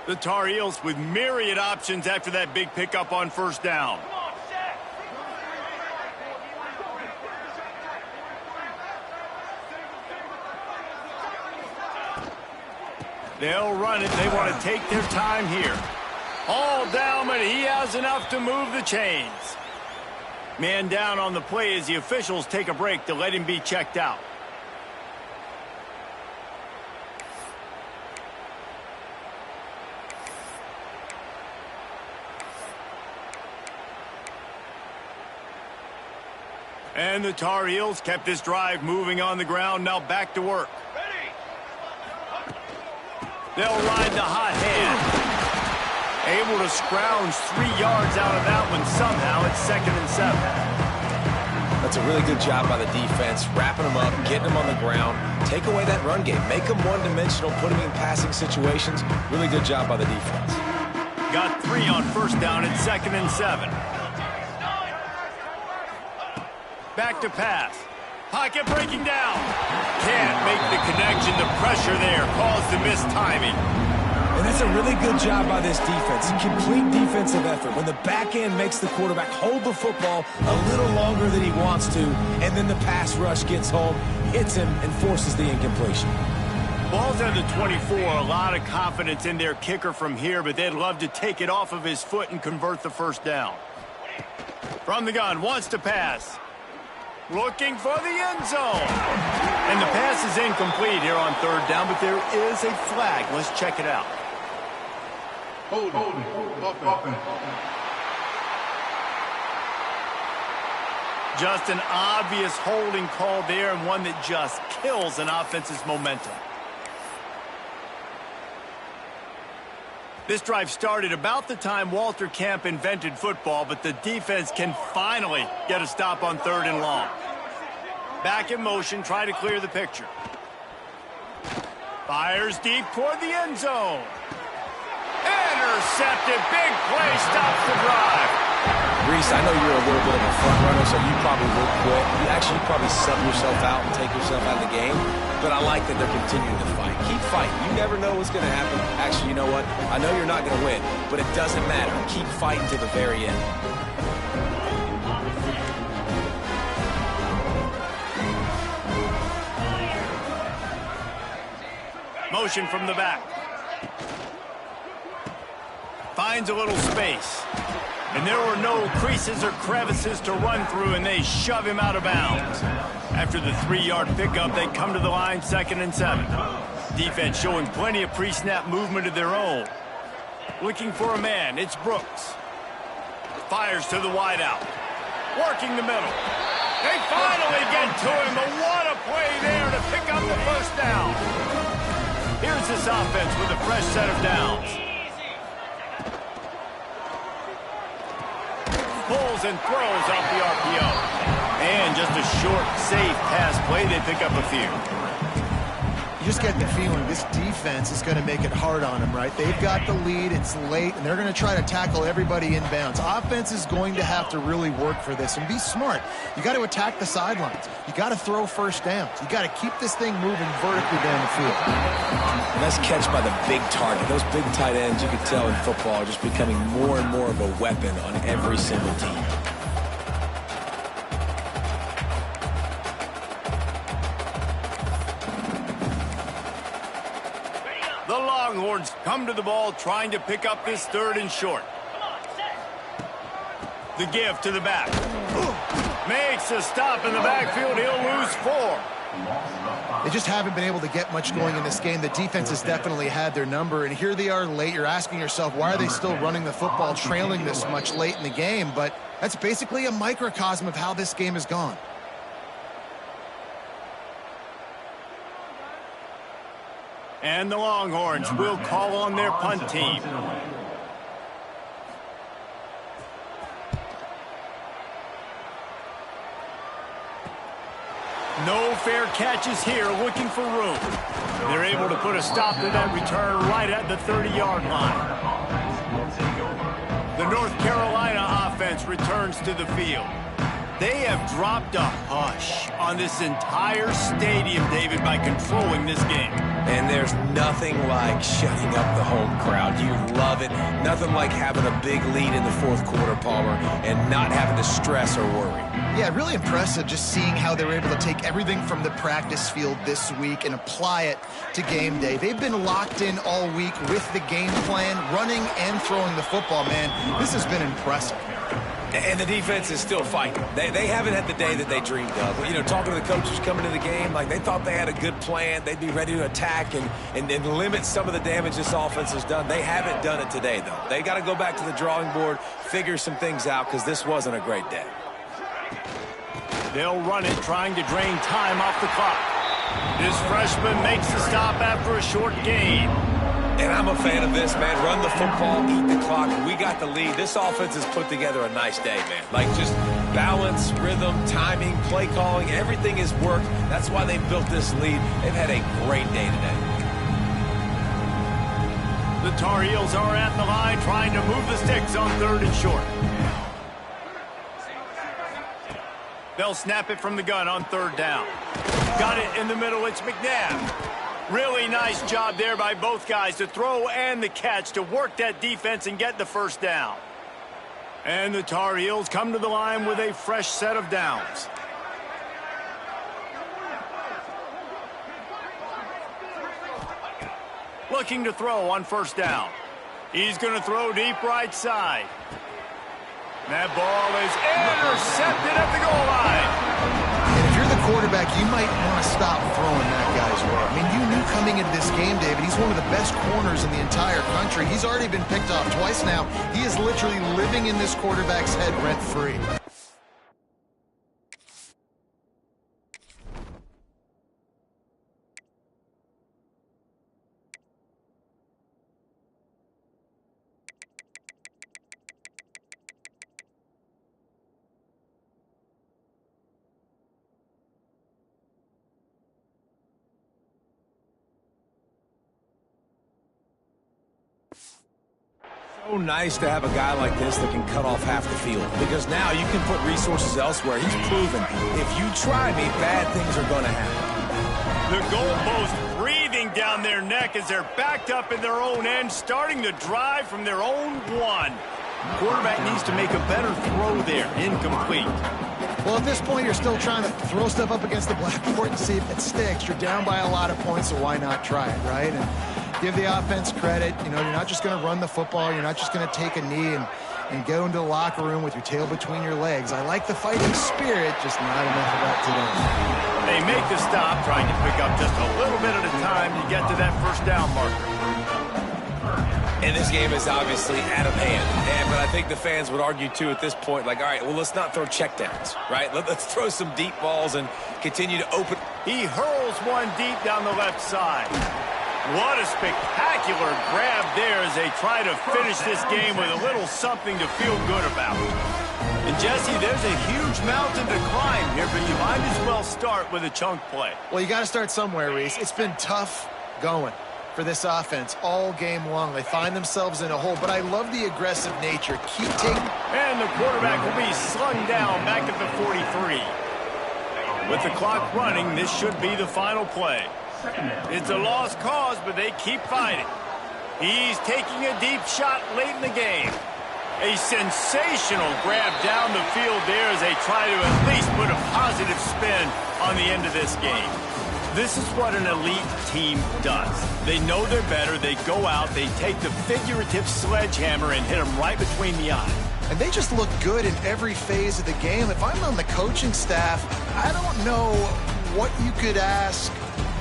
The Tar Heels with myriad options after that big pickup on first down. They'll run it. They want to take their time here. All down, but he has enough to move the chains. Man down on the play as the officials take a break to let him be checked out. And the Tar Heels kept this drive moving on the ground. Now back to work. They'll ride the hot hand. Able to scrounge 3 yards out of that one somehow. It's 2nd and 7. That's a really good job by the defense, wrapping them up, getting them on the ground, take away that run game, make them one-dimensional, put them in passing situations. Really good job by the defense. Got 3 on first down. It's 2nd and 7. Back to pass. Pocket breaking down. Can't make the connection. The pressure there caused the missed timing. And that's a really good job by this defense. Complete defensive effort. When the back end makes the quarterback hold the football a little longer than he wants to, and then the pass rush gets home, hits him, and forces the incompletion. Ball's at the 24. A lot of confidence in their kicker from here, but they'd love to take it off of his foot and convert the first down. From the gun, wants to pass. Looking for the end zone. And the pass is incomplete here on third down, but there is a flag. Let's check it out. Just an obvious holding call there, and one that just kills an offense's momentum. This drive started about the time Walter Camp invented football, but the defense can finally get a stop on 3rd and long. Back in motion, try to clear the picture. Fires deep toward the end zone. Intercepted. Big play stops the drive. Reese, I know you're a little bit of a front runner, so you probably will quit. You probably sub yourself out and take yourself out of the game. But I like that they're continuing to fight. Keep fighting. You never know what's going to happen. Actually, you know what? I know you're not going to win, but it doesn't matter. Keep fighting to the very end. Motion from the back. Finds a little space. And there were no creases or crevices to run through, and they shove him out of bounds. After the 3-yard pickup, they come to the line 2nd and 7. Defense showing plenty of pre-snap movement of their own. Looking for a man, it's Brooks. Fires to the wideout. Working the middle. They finally get to him, but what a play there to pick up the first down. Here's this offense with a fresh set of downs. Pulls and throws off the RPO. And just a short, safe pass play. They pick up a few. You just get the feeling this defense is going to make it hard on them, right? They've got the lead. It's late, and they're going to try to tackle everybody inbounds. Offense is going to have to really work for this and be smart. You got to attack the sidelines. You got to throw first downs. You got to keep this thing moving vertically down the field. Nice catch by the big target. Those big tight ends, you could tell in football, are just becoming more and more of a weapon on every single team. The Longhorns come to the ball trying to pick up this 3rd and short. The give to the back. Makes a stop in the backfield. He'll lose 4. They just haven't been able to get much going in this game. The defense has definitely had their number, and here they are late. You're asking yourself, why are they still running the football, trailing this much late in the game? But that's basically a microcosm of how this game has gone. And the Longhorns will call on their punt team. No fair catches here, looking for room. They're able to put a stop to that return right at the 30-yard line. The North Carolina offense returns to the field. They have dropped a hush on this entire stadium, David, by controlling this game. And there's nothing like shutting up the home crowd. You love it. Nothing like having a big lead in the 4th quarter, Palmer, and not having to stress or worry. Yeah, really impressive just seeing how they were able to take everything from the practice field this week and apply it to game day. They've been locked in all week with the game plan, running and throwing the football, man. This has been impressive. And the defense is still fighting. They haven't had the day that they dreamed of. You know, talking to the coaches coming to the game, like they thought they had a good plan. They'd be ready to attack and limit some of the damage this offense has done. They haven't done it today, though. They got to go back to the drawing board, figure some things out, because this wasn't a great day. They'll run it, trying to drain time off the clock. This freshman makes the stop after a short gain. And I'm a fan of this, man. Run the football, eat the clock. We got the lead. This offense has put together a nice day, man. Like just balance, rhythm, timing, play calling, everything has worked. That's why they built this lead. They've had a great day today. The Tar Heels are at the line trying to move the sticks on 3rd and short. They'll snap it from the gun on 3rd down. Got it in the middle. It's McNabb. Really nice job there by both guys to throw and the catch to work that defense and get the first down. And the Tar Heels come to the line with a fresh set of downs. Looking to throw on 1st down. He's going to throw deep right side. That ball is intercepted at the goal line. And if you're the quarterback, you might want to stop throwing that guy's way. I mean, you knew coming into this game, David, he's one of the best corners in the entire country. He's already been picked off twice now. He is literally living in this quarterback's head rent-free. So nice to have a guy like this that can cut off half the field, because now you can put resources elsewhere. He's proven if you try me, bad things are going to happen. The goalpost breathing down their neck as they're backed up in their own end, starting to drive from their own one. Quarterback needs to make a better throw there. Incomplete. Well, at this point, you're still trying to throw stuff up against the blackboard and see if it sticks. You're down by a lot of points, so why not try it, right? And give the offense credit. You know, you're not just going to run the football. You're not just going to take a knee and go into the locker room with your tail between your legs. I like the fighting spirit, just not enough of that today. They make the stop, trying to pick up just a little bit at a time to get to that first down marker. And this game is obviously out of hand. But I think the fans would argue, too, at this point, like, all right, well, let's not throw checkdowns, right? Let's throw some deep balls and continue to open. He hurls one deep down the left side. What a spectacular grab there as they try to finish this game with a little something to feel good about. And, Jesse, there's a huge mountain to climb here, but you might as well start with a chunk play. Well, you got to start somewhere, Reese. It's been tough going for this offense all game long. They find themselves in a hole, but I love the aggressive nature. Keep taking. And the quarterback will be slung down back at the 43. With the clock running, this should be the final play. It's a lost cause, but they keep fighting. He's taking a deep shot late in the game. A sensational grab down the field there as they try to at least put a positive spin on the end of this game. This is what an elite team does. They know they're better. They go out. They take the figurative sledgehammer and hit them right between the eyes. And they just look good in every phase of the game. If I'm on the coaching staff, I don't know what you could ask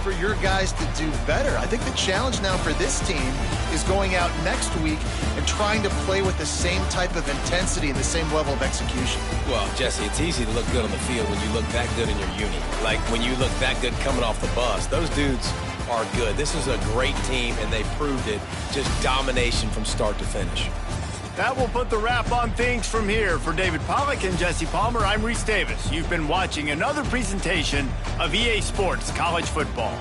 for your guys to do better. I think the challenge now for this team is going out next week and trying to play with the same type of intensity and the same level of execution. Well, Jesse, it's easy to look good on the field when you look that good in your uni. Like when you look that good coming off the bus. Those dudes are good. This is a great team, and they proved it. Just domination from start to finish. That will put the wrap on things from here. For David Pollack and Jesse Palmer, I'm Reese Davis. You've been watching another presentation of EA Sports College Football.